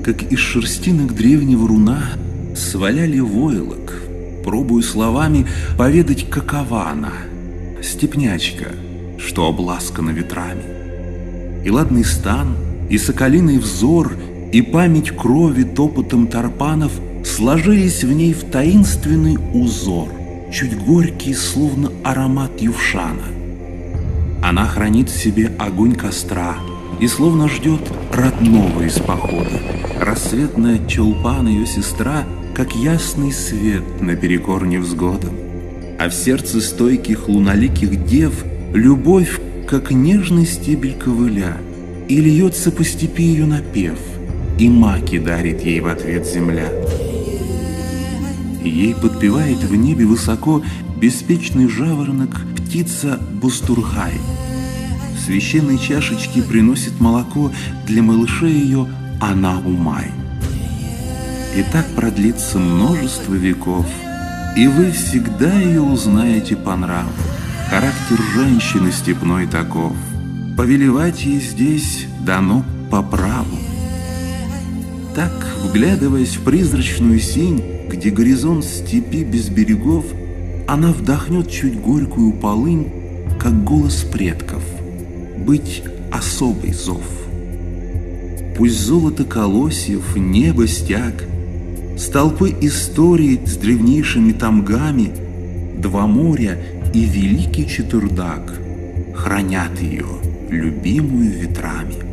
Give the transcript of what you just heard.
как из шерстинок древнего руна, сваляли войлок, пробуя словами поведать, какова она, степнячка, что обласкана ветрами. И ладный стан, и соколиный взор, и память крови топотом тарпанов сложились в ней в таинственный узор, чуть горький, словно аромат ювшана. Она хранит в себе огонь костра и словно ждет родного из похода. Рассветная Чулпан, ее сестра, как ясный свет наперекор невзгодам. А в сердце стойких луналиких дев любовь, как нежный стебель ковыля, и льется по степи ее напев, и маки дарит ей в ответ земля. Ей подпевает в небе высоко беспечный жаворонок птица Бустурхай. В священной чашечке приносит молоко для малышей ее она Умай. И так продлится множество веков, и вы всегда ее узнаете по нраву. Характер женщины степной таков, повелевать ей здесь дано по праву. Так, вглядываясь в призрачную синь, где горизонт степи без берегов, она вдохнет чуть горькую полынь, как голос предков, быть особый зов. Пусть золото колосьев, небо стяг, столпы истории с древнейшими тамгами, два моря и великий Четырдак хранят ее, любимую ветрами.